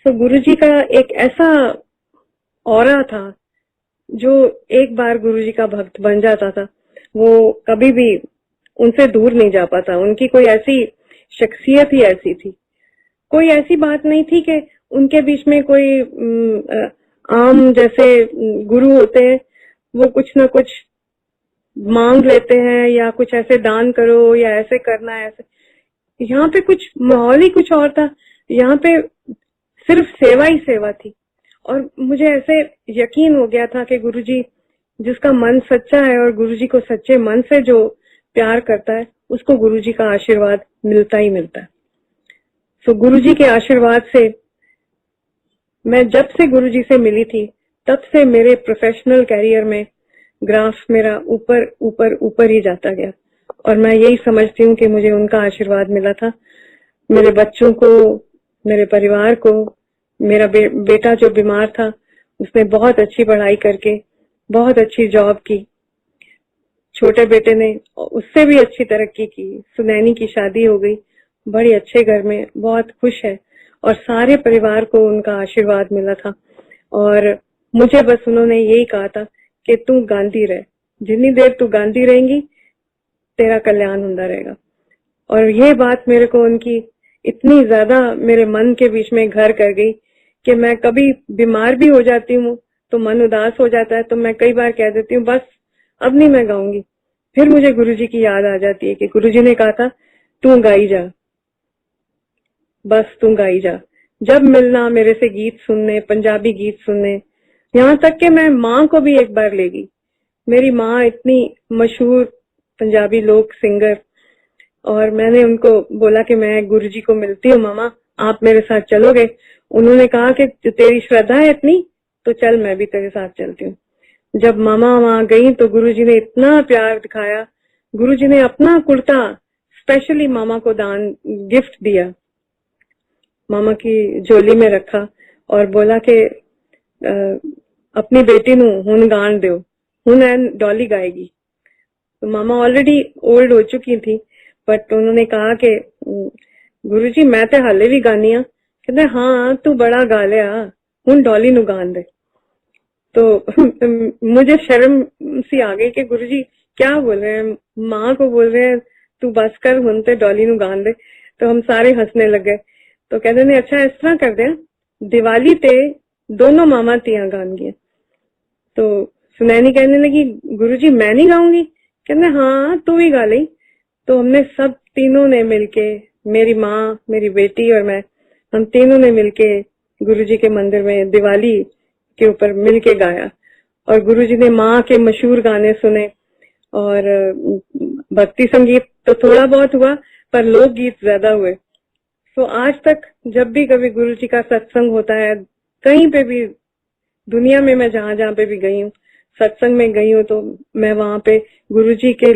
Speaker 1: तो गुरुजी का एक ऐसा ऑरा था, जो एक बार गुरुजी का भक्त बन जाता था वो कभी भी उनसे दूर नहीं जा पाता। उनकी कोई ऐसी शख्सियत ही ऐसी थी, कोई ऐसी बात नहीं थी कि उनके बीच में कोई आम जैसे गुरु होते हैं वो कुछ ना कुछ मांग लेते हैं या कुछ ऐसे दान करो या ऐसे करना है ऐसे। यहाँ पे कुछ माहौल ही कुछ और था, यहाँ पे सिर्फ सेवा ही सेवा थी। और मुझे ऐसे यकीन हो गया था कि गुरुजी, जिसका मन सच्चा है और गुरुजी को सच्चे मन से जो प्यार करता है उसको गुरुजी का आशीर्वाद मिलता ही मिलता है। तो गुरुजी के आशीर्वाद से मैं जब से गुरुजी से मिली थी तब से मेरे प्रोफेशनल कैरियर में ग्राफ मेरा ऊपर ऊपर ऊपर ही जाता गया और मैं यही समझती हूँ कि मुझे उनका आशीर्वाद मिला था। मेरे बच्चों को, मेरे परिवार को, मेरा बेटा जो बीमार था उसने बहुत अच्छी पढ़ाई करके बहुत अच्छी जॉब की, छोटे बेटे ने उससे भी अच्छी तरक्की की, सुनैनी की शादी हो गई, बड़े अच्छे घर में, बहुत खुश है और सारे परिवार को उनका आशीर्वाद मिला था। और मुझे बस उन्होंने यही कहा था कि तू गांधी रह, जितनी देर तू गांधी रहेंगी तेरा कल्याण होता रहेगा। और ये बात मेरे को उनकी इतनी ज्यादा मेरे मन के बीच में घर कर गई कि मैं कभी बीमार भी हो जाती हूँ तो मन उदास हो जाता है तो मैं कई बार कह देती हूँ बस अब नहीं मैं गाऊंगी। फिर मुझे गुरुजी की याद आ जाती है कि गुरुजी ने कहा था तू गाई जा, बस तू गाई जा। जब मिलना मेरे से गीत सुनने, पंजाबी गीत सुनने, यहाँ तक कि मैं माँ को भी एक बार ले गई। मेरी माँ इतनी मशहूर पंजाबी लोक सिंगर, और मैंने उनको बोला कि मैं गुरुजी को मिलती हूँ, मामा आप मेरे साथ चलोगे? उन्होंने कहा कि तेरी श्रद्धा है इतनी तो चल, मैं भी तेरे साथ चलती हूँ। जब मामा वहां गई तो गुरुजी ने इतना प्यार दिखाया। गुरुजी ने अपना कुर्ता स्पेशली मामा को दान गिफ्ट दिया, मामा की झोली में रखा और बोला कि अपनी बेटी नू हुन गान दो, हुन एन डॉली गाएगी। तो मामा ऑलरेडी ओल्ड हो चुकी थी, बट उन्होंने कहा कि गुरुजी मैं ते हाले भी गानी आ। कहते हाँ तू बड़ा गा लिया, हुन डॉली नू गान दे। तो मुझे शर्म सी आ गई कि गुरुजी क्या बोल रहे हैं, माँ को बोल रहे हैं तू बस कर, हुन ते डॉली नू गान दे। तो हम सारे हंसने लग गए। तो कहते ने अच्छा इस तरह कर दे, दिवाली ते दोनों मामा तिया गान गए। तो सुनैनी कहने लगी गुरुजी मैं नहीं गाऊंगी? कहते हाँ तू ही गा ली। तो हमने सब तीनों ने मिलके, मेरी माँ, मेरी बेटी और मैं, हम तीनों ने मिलके गुरुजी के मंदिर में दिवाली के ऊपर मिलके गाया। और गुरुजी ने माँ के मशहूर गाने सुने, और भक्ति संगीत तो थोड़ा बहुत हुआ पर लोकगीत ज्यादा हुए। तो आज तक जब भी कभी गुरुजी का सत्संग होता है, कहीं पे भी दुनिया में मैं जहां जहां पे भी गई हूँ, सत्संग में गई हूँ, तो मैं वहां पे गुरुजी के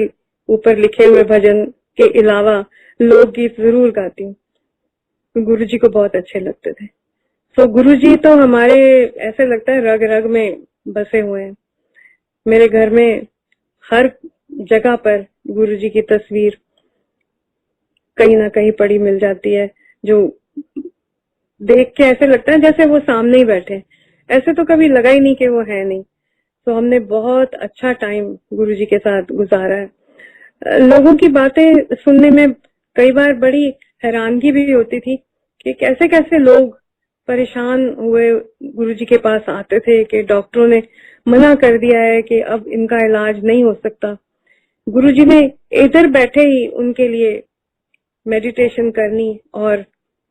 Speaker 1: ऊपर लिखे हुए भजन के अलावा लोकगीत जरूर गाती हूँ। तो गुरुजी को बहुत अच्छे लगते थे। तो गुरुजी तो हमारे ऐसे लगता है रग रग में बसे हुए हैं। मेरे घर में हर जगह पर गुरुजी की तस्वीर कहीं ना कहीं पड़ी मिल जाती है, जो देख के ऐसे लगता है जैसे वो सामने ही बैठे। ऐसे तो कभी लगा ही नहीं कि वो है नहीं। तो हमने बहुत अच्छा टाइम गुरुजी के साथ गुजारा है। लोगों की बातें सुनने में कई बार बड़ी हैरानगी भी होती थी कि कैसे कैसे लोग परेशान हुए गुरुजी के पास आते थे कि डॉक्टरों ने मना कर दिया है कि अब इनका इलाज नहीं हो सकता। गुरुजी ने इधर बैठे ही उनके लिए मेडिटेशन करनी और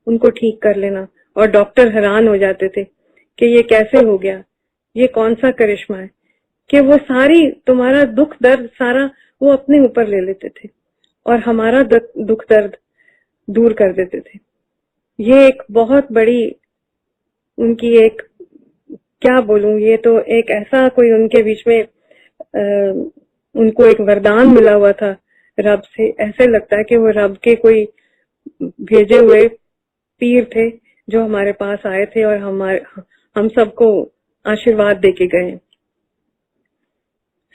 Speaker 1: उनको ठीक कर लेना, और डॉक्टर हैरान हो जाते थे कि ये कैसे हो गया, ये कौन सा करिश्मा है कि वो सारी तुम्हारा दुख दर्द सारा वो अपने ऊपर ले लेते थे और हमारा दुख दर्द दूर कर देते थे। ये एक बहुत बड़ी उनकी एक, क्या बोलूं, ये तो एक ऐसा कोई उनके बीच में उनको एक वरदान मिला हुआ था रब से। ऐसे लगता है कि वो रब के कोई भेजे हुए पीर थे जो हमारे पास आए थे और हम सबको आशीर्वाद देके गए।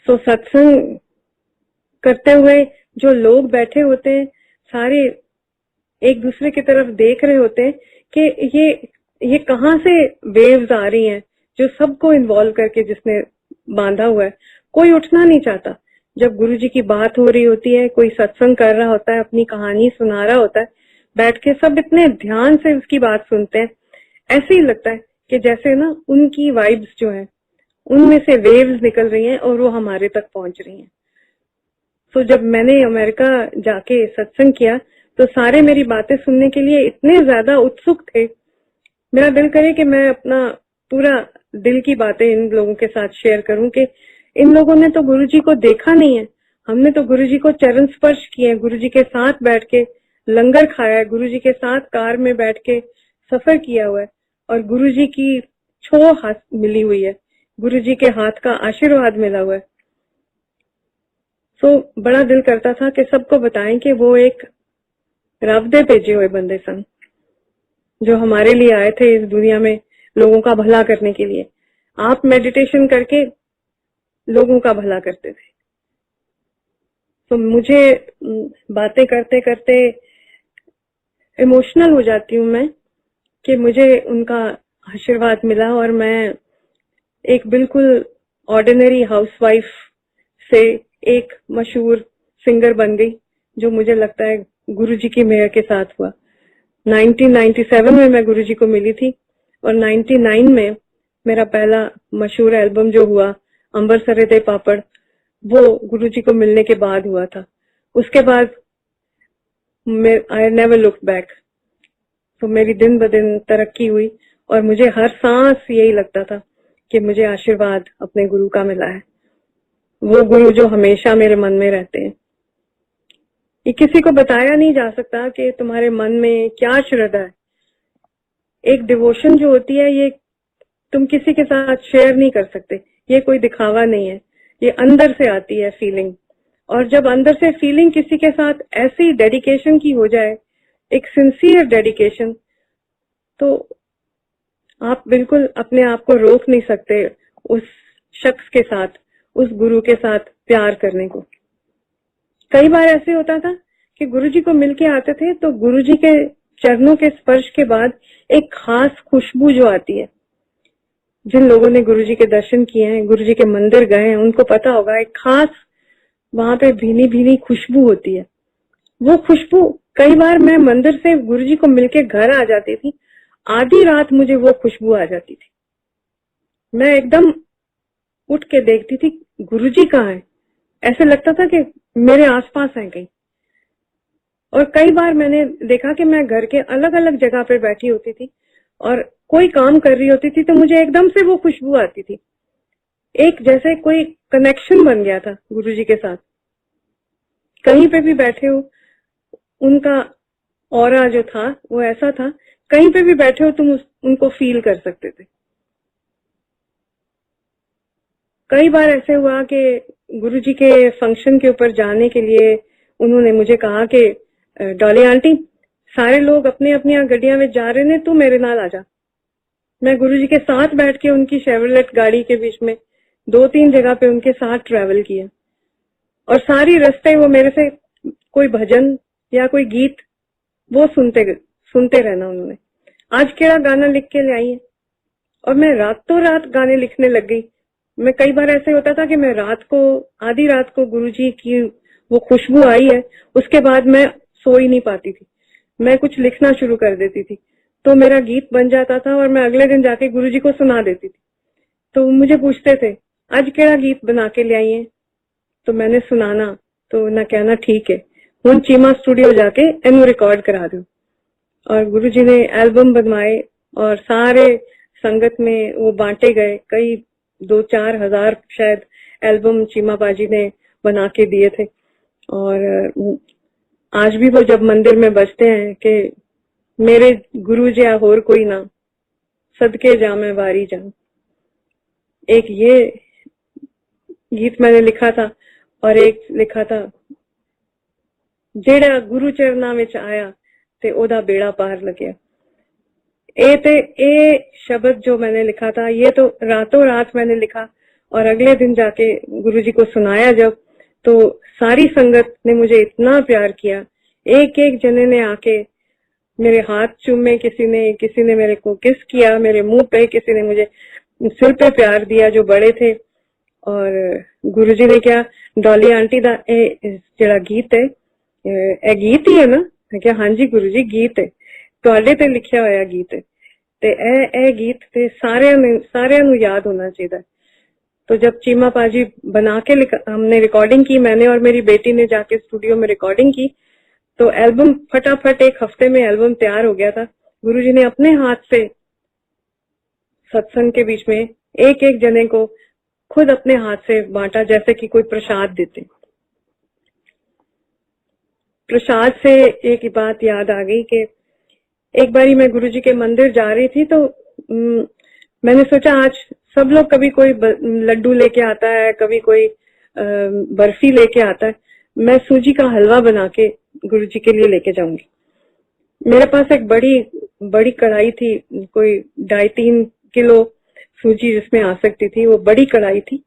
Speaker 1: सो सत्संग करते हुए जो लोग बैठे होते हैं सारे एक दूसरे की तरफ देख रहे होते हैं कि ये कहाँ से वेव्स आ रही हैं जो सबको इन्वॉल्व करके जिसने बांधा हुआ है। कोई उठना नहीं चाहता। जब गुरुजी की बात हो रही होती है, कोई सत्संग कर रहा होता है, अपनी कहानी सुना रहा होता है, बैठ के सब इतने ध्यान से उसकी बात सुनते हैं। ऐसे ही लगता है कि जैसे ना उनकी वाइब्स जो है उनमें से वेव्स निकल रही हैं और वो हमारे तक पहुंच रही हैं। तो जब मैंने अमेरिका जाके सत्संग किया तो सारे मेरी बातें सुनने के लिए इतने ज्यादा उत्सुक थे। मेरा दिल करे कि मैं अपना पूरा दिल की बातें इन लोगों के साथ शेयर करूं कि इन लोगों ने तो गुरुजी को देखा नहीं है, हमने तो गुरुजी को चरण स्पर्श किए, गुरुजी के साथ बैठ के लंगर खाया है, गुरुजी के साथ कार में बैठ के सफर किया हुआ है और गुरुजी की छो हाथ मिली हुई है, गुरुजी के हाथ का आशीर्वाद मिला हुआ है। तो बड़ा दिल करता था कि सबको बताएं कि वो एक रब दे भेजे हुए बंदे सन जो हमारे लिए आए थे इस दुनिया में लोगों का भला करने के लिए। आप मेडिटेशन करके लोगों का भला करते थे। तो मुझे बातें करते करते इमोशनल हो जाती हूँ मैं कि मुझे उनका आशीर्वाद मिला और मैं एक बिल्कुल ऑर्डिनरी हाउसवाइफ से एक मशहूर सिंगर बन गई, जो मुझे लगता है गुरुजी की मेहर के साथ हुआ। 1997 में मैं गुरुजी को मिली थी और 99 में मेरा पहला मशहूर एल्बम जो हुआ अंबर सरे दे पापड़, वो गुरुजी को मिलने के बाद हुआ था। उसके बाद आई नेवर लुक बैक। तो मेरी दिन ब दिन तरक्की हुई और मुझे हर सांस यही लगता था कि मुझे आशीर्वाद अपने गुरु का मिला है, वो गुरु जो हमेशा मेरे मन में रहते हैं। ये किसी को बताया नहीं जा सकता कि तुम्हारे मन में क्या श्रद्धा है। एक डिवोशन जो होती है ये तुम किसी के साथ शेयर नहीं कर सकते, ये कोई दिखावा नहीं है, ये अंदर से आती है फीलिंग। और जब अंदर से फीलिंग किसी के साथ ऐसी डेडिकेशन की हो जाए, एक सिंसियर डेडिकेशन, तो आप बिल्कुल अपने आप को रोक नहीं सकते उस शख्स के साथ, उस गुरु के साथ प्यार करने को। कई बार ऐसे होता था कि गुरुजी को मिलके आते थे तो गुरुजी के चरणों के स्पर्श के बाद एक खास खुशबू जो आती है, जिन लोगों ने गुरुजी के दर्शन किए हैं, गुरुजी के मंदिर गए हैं, उनको पता होगा, एक खास वहां पे भीनी भीनी खुशबू होती है। वो खुशबू, कई बार मैं मंदिर से गुरुजी को मिलके घर आ जाती थी, आधी रात मुझे वो खुशबू आ जाती थी। मैं एकदम उठ के देखती थी गुरुजी कहाँ है, ऐसे लगता था कि मेरे आसपास हैं कहीं। और कई बार मैंने देखा कि मैं घर के अलग अलग जगह पे बैठी होती थी और कोई काम कर रही होती थी तो मुझे एकदम से वो खुशबू आती थी, एक जैसे कोई कनेक्शन बन गया था गुरुजी के साथ। कहीं पे भी बैठे हो, उनका ऑरा जो था वो ऐसा था, कहीं पे भी बैठे हो तुम उनको फील कर सकते थे। कई बार ऐसे हुआ कि गुरुजी के फंक्शन के ऊपर जाने के लिए उन्होंने मुझे कहा कि डॉली आंटी, सारे लोग अपनी अपनी गड्डियां में जा रहे ने, तू मेरे नाल आ जा। मैं गुरुजी के साथ बैठ के उनकी शेवरलेट गाड़ी के बीच में 2-3 जगह पे उनके साथ ट्रेवल किया और सारी रास्ते वो मेरे से कोई भजन या कोई गीत वो सुनते रहना उन्होंने। आज केड़ा गाना लिख के ले आई है, और मैं रातों रात गाने लिखने लग गई। मैं कई बार ऐसे होता था कि मैं रात को, आधी रात को गुरुजी की वो खुशबू आई है, उसके बाद मैं सो ही नहीं पाती थी, मैं कुछ लिखना शुरू कर देती थी, तो मेरा गीत बन जाता था और मैं अगले दिन जाके गुरुजी को सुना देती थी। तो मुझे पूछते थे आज केड़ा गीत बना के ले आई है, तो मैंने सुनाना तो ना कहना ठीक है, हुण चीमा स्टूडियो जाके इनू रिकॉर्ड करा दो। और गुरुजी ने एल्बम बनवाए और सारे संगत में वो बांटे गए, कई 2-4 हजार शायद एल्बम चीमा बाजी ने बना के दिए थे। और आज भी वो जब मंदिर में बजते हैं कि मेरे गुरु जिया होर कोई ना, सदके जा मैं वारी जा। एक ये गीत मैंने लिखा था और एक लिखा था, जेड़ा गुरु चरना विच आया ते ओदा बेड़ा पार लग्या। ए शब्द जो मैंने लिखा था, ये तो रातों रात मैंने लिखा और अगले दिन जाके गुरुजी को सुनाया जब, तो सारी संगत ने मुझे इतना प्यार किया। एक एक जने ने आके मेरे हाथ चूमे, किसी ने मेरे को किस किया मेरे मुंह पे, किसी ने मुझे सिर पे प्यार दिया जो बड़े थे। और गुरुजी ने क्या, डॉली आंटी दा जेड़ा गीत है, ए गीत ही है ना? मैं क्या, हाँ जी गुरुजी गीत है, ਤੁਹਾਡੇ ਤੇ ਲਿਖਿਆ ਹੋਇਆ गीत है, ते ए गीत ते सारियां नू याद होना चाहिए। तो जब चीमा पाजी बना के हमने रिकॉर्डिंग की, मैंने और मेरी बेटी ने जाके स्टूडियो में रिकॉर्डिंग की, तो एल्बम फटाफट 1 हफ्ते में एल्बम तैयार हो गया था। गुरुजी ने अपने हाथ से सत्संग के बीच में एक एक जने को खुद अपने हाथ से बांटा, जैसे कि कोई प्रसाद देते। प्रसाद से एक बात याद आ गई कि एक बारी मैं गुरुजी के मंदिर जा रही थी, तो मैंने सोचा आज सब लोग, कभी कोई लड्डू लेके आता है, कभी कोई बर्फी लेके आता है, मैं सूजी का हलवा बना के गुरुजी के लिए लेके जाऊंगी। मेरे पास एक बड़ी कढ़ाई थी, कोई 2.5-3 किलो सूजी जिसमें आ सकती थी, वो बड़ी कढ़ाई थी।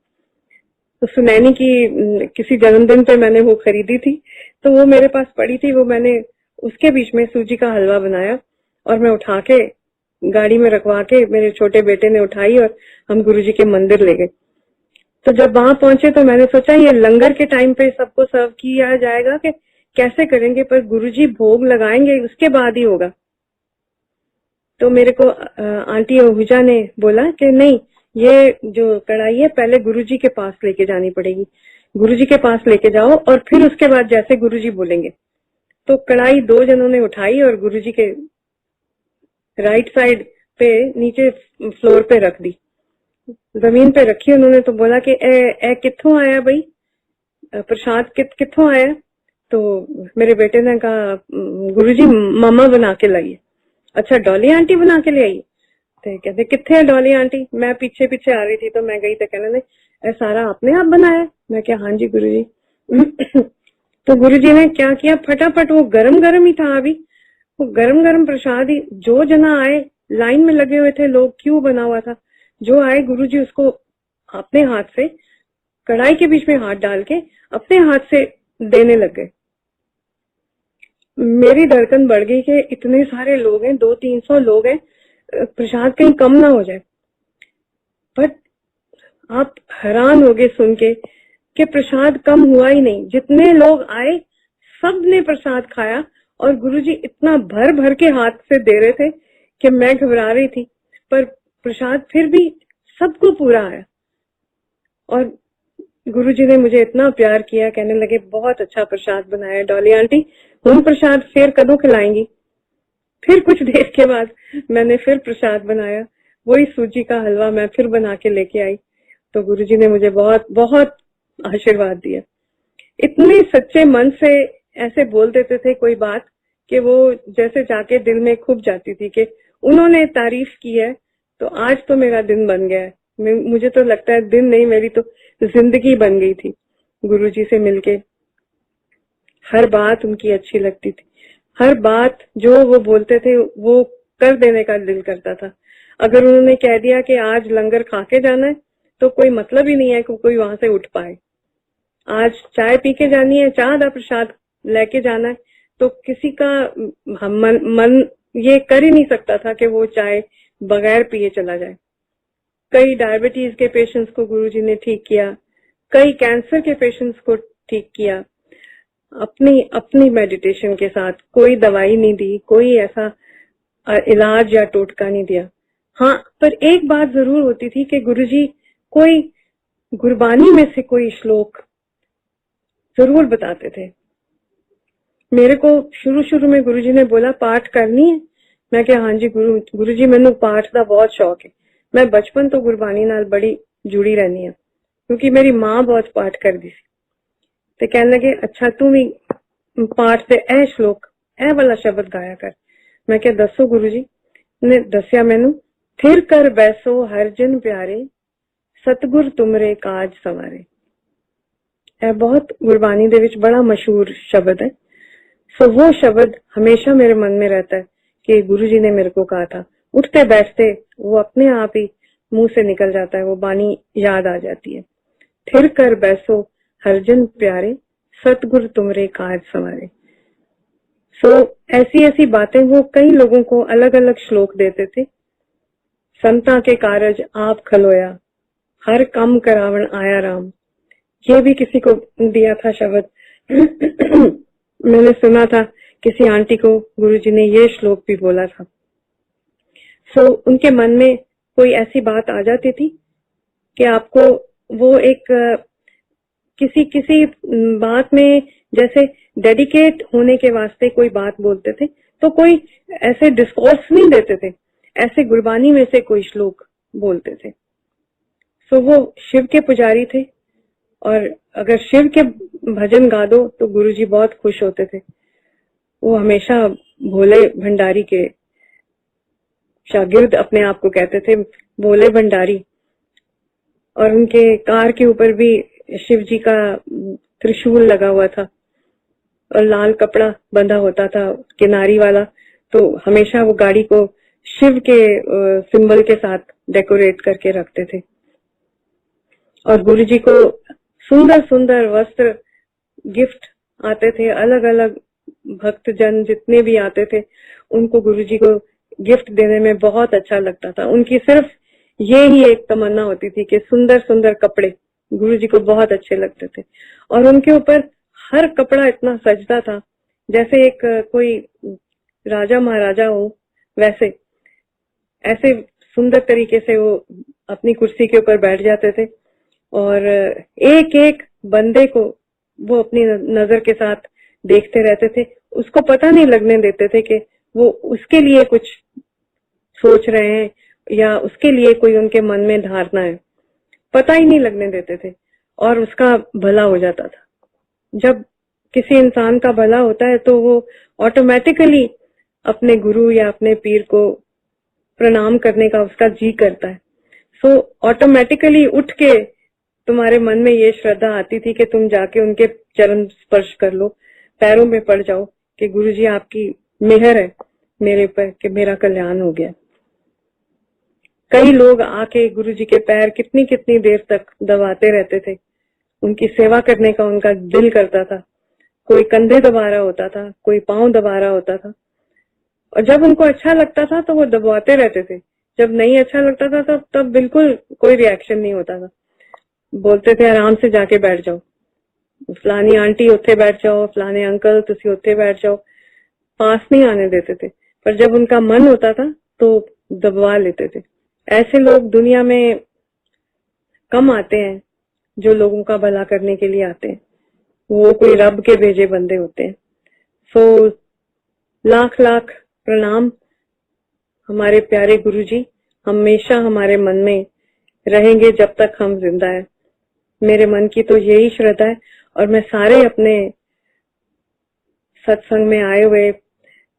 Speaker 1: तो सुनैनी की किसी जन्मदिन पे मैंने वो खरीदी थी, तो वो मेरे पास पड़ी थी, वो मैंने उसके बीच में सूजी का हलवा बनाया और मैं उठा के गाड़ी में रखवा के मेरे छोटे बेटे ने उठाई और हम गुरुजी के मंदिर ले गए। तो जब वहां पहुंचे तो मैंने सोचा ये लंगर के टाइम पे सबको सर्व किया जाएगा कि कैसे करेंगे, पर गुरुजी भोग लगाएंगे उसके बाद ही होगा। तो मेरे को आंटी ओहुजा ने बोला कि नहीं, ये जो कढ़ाई है पहले गुरुजी के पास लेके जानी पड़ेगी, गुरुजी के पास लेके जाओ और फिर उसके बाद जैसे गुरुजी बोलेंगे। तो कढ़ाई 2 जनों ने उठाई और गुरुजी के राइट साइड पे नीचे फ्लोर पे रख दी। जमीन पे रखी उन्होंने, तो बोला कि ए कित्थों आया भाई, प्रसाद कित्थों आया? तो मेरे बेटे ने कहा गुरुजी मामा बना के लाई। अच्छा डॉली आंटी बना के ले आई? तो कहते कित्थे है डॉली आंटी? मैं पीछे पीछे आ रही थी तो मैं गई तो कहने लगे सारा आपने आप बनाया? मैं क्या हाँ जी गुरुजी। तो गुरुजी ने क्या किया, फटाफट वो गरम गरम ही था, अभी वो गरम गरम प्रसाद ही, जो जना आए, लाइन में लगे हुए थे लोग, क्यों बना हुआ था, जो आए गुरुजी उसको अपने हाथ से कढ़ाई के बीच में हाथ डाल के अपने हाथ से देने लग गए। मेरी धड़कन बढ़ गई कि इतने सारे लोग हैं, 200-300 लोग हैं, प्रसाद कहीं कम ना हो जाए। पर आप हैरान होगे सुन के कि प्रसाद कम हुआ ही नहीं, जितने लोग आए सब ने प्रसाद खाया और गुरुजी इतना भर भर के हाथ से दे रहे थे कि मैं घबरा रही थी, पर प्रसाद फिर भी सबको पूरा आया। और गुरुजी ने मुझे इतना प्यार किया, कहने लगे बहुत अच्छा प्रसाद बनाया डॉली आंटी, हम प्रसाद फिर कदों खिलाएंगी? फिर कुछ देर के बाद मैंने फिर प्रसाद बनाया, वही सूजी का हलवा मैं फिर बना के लेके आई। तो गुरुजी ने मुझे बहुत बहुत आशीर्वाद दिया। इतने सच्चे मन से ऐसे बोल देते थे कोई बात कि वो जैसे जाके दिल में खुब जाती थी कि उन्होंने तारीफ की है तो आज तो मेरा दिन बन गया है। मुझे तो लगता है दिन नहीं, मेरी तो जिंदगी बन गई थी गुरुजी से मिलके। हर बात उनकी अच्छी लगती थी, हर बात जो वो बोलते थे वो कर देने का दिल करता था। अगर उन्होंने कह दिया कि आज लंगर खा के जाना है तो कोई मतलब ही नहीं है कि कोई वहां से उठ पाए। आज चाय पी के जानी है, चाह दा प्रसाद लेके जाना है, तो किसी का मन ये कर ही नहीं सकता था कि वो चाय बगैर पिए चला जाए। कई डायबिटीज के पेशेंट्स को गुरुजी ने ठीक किया, कई कैंसर के पेशेंट्स को ठीक किया, अपनी मेडिटेशन के साथ। कोई दवाई नहीं दी, कोई ऐसा इलाज या टोटका नहीं दिया। हाँ, पर एक बात जरूर होती थी कि गुरुजी कोई गुरबानी में से कोई श्लोक जरूर बताते थे। मेरे को शुरू में गुरुजी ने बोला पाठ करनी है, मैं क्या हाँ जी गुरुजी मैनू पाठ का बहुत शौक है। मैं बचपन तो गुरबानी नाल बड़ी जुड़ी रहनी है क्योंकि मेरी माँ बहुत पाठ करती सी। ते कहने लगे अच्छा तू भी पाठ से ए श्लोक ए वाला शब्द गाया कर। मैं क्या दसो गुरुजी ने दसिया मैनू, थिर कर बैसो हर जन प्यारे, सतगुर तुमरे काज सवारे। यह बहुत गुरबानी दे विच बड़ा मशहूर शब्द है। सो वो शब्द हमेशा मेरे मन में रहता है कि गुरुजी ने मेरे को कहा था। उठते बैठते वो अपने आप ही मुंह से निकल जाता है, वो बानी याद आ जाती है। थिर कर बैसो हरजन प्यारे, सतगुर तुमरे काज सवारे। सो ऐसी बातें वो कई लोगों को अलग अलग श्लोक देते थे। संता के कारज आप खलोया, हर कम करावण आया राम। ये भी किसी को दिया था शब्द। मैंने सुना था किसी आंटी को गुरुजी ने ये श्लोक भी बोला था। सो उनके मन में कोई ऐसी बात आ जाती थी कि आपको वो एक किसी बात में जैसे डेडिकेट होने के वास्ते कोई बात बोलते थे, तो कोई ऐसे डिस्कोर्स नहीं देते थे, ऐसे गुरबानी में से कोई श्लोक बोलते थे। सो वो शिव के पुजारी थे और अगर शिव के भजन गा दो तो गुरुजी बहुत खुश होते थे। वो हमेशा भोले भंडारी के शागिर्द अपने आप को कहते थे, भोले भंडारी। और उनके कार के ऊपर भी शिव जी का त्रिशूल लगा हुआ था और लाल कपड़ा बंधा होता था किनारी वाला, तो हमेशा वो गाड़ी को शिव के सिंबल के साथ डेकोरेट करके रखते थे। और गुरुजी को सुंदर सुंदर वस्त्र गिफ्ट आते थे, अलग अलग भक्त जन जितने भी आते थे उनको गुरुजी को गिफ्ट देने में बहुत अच्छा लगता था। उनकी सिर्फ ये ही एक तमन्ना होती थी कि सुंदर सुंदर कपड़े गुरुजी को बहुत अच्छे लगते थे। और उनके ऊपर हर कपड़ा इतना सजता था जैसे एक कोई राजा महाराजा हो, वैसे ऐसे सुंदर तरीके से वो अपनी कुर्सी के ऊपर बैठ जाते थे और एक एक बंदे को वो अपनी नजर के साथ देखते रहते थे। उसको पता नहीं लगने देते थे कि वो उसके लिए कुछ सोच रहे हैं, या उसके लिए कोई उनके मन में धारणा है, पता ही नहीं लगने देते थे और उसका भला हो जाता था। जब किसी इंसान का भला होता है तो वो ऑटोमेटिकली अपने गुरु या अपने पीर को प्रणाम करने का उसका जी करता है। सो ऑटोमेटिकली उठ के तुम्हारे मन में ये श्रद्धा आती थी कि तुम जाके उनके चरण स्पर्श कर लो, पैरों में पड़ जाओ कि गुरुजी आपकी मेहर है मेरे पर कि मेरा कल्याण हो गया। कई लोग आके गुरुजी के पैर कितनी कितनी देर तक दबाते रहते थे, उनकी सेवा करने का उनका दिल करता था। कोई कंधे दबा रहा होता था, कोई पांव दबा रहा होता था, और जब उनको अच्छा लगता था तो वो दबाते रहते थे, जब नहीं अच्छा लगता था तब बिल्कुल कोई रिएक्शन नहीं होता था। बोलते थे आराम से जाके बैठ जाओ, फलानी आंटी उत्थे बैठ जाओ, फलाने अंकल तुसी उत्थे बैठ जाओ, पास नहीं आने देते थे। पर जब उनका मन होता था तो दबवा लेते थे। ऐसे लोग दुनिया में कम आते हैं जो लोगों का भला करने के लिए आते हैं, वो कोई रब के भेजे बंदे होते हैं। सो लाख लाख प्रणाम हमारे प्यारे गुरुजी, हमेशा हमारे मन में रहेंगे जब तक हम जिंदा है। मेरे मन की तो यही श्रद्धा है और मैं सारे अपने सत्संग में आए हुए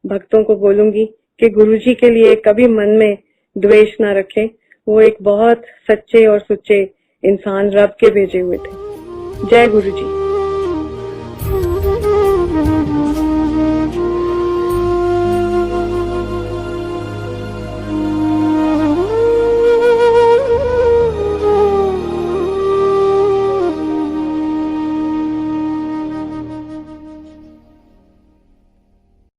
Speaker 1: भक्तों को बोलूंगी कि गुरुजी के लिए कभी मन में द्वेष ना रखें। वो एक बहुत सच्चे और सुच्चे इंसान रब के भेजे हुए थे। जय गुरुजी।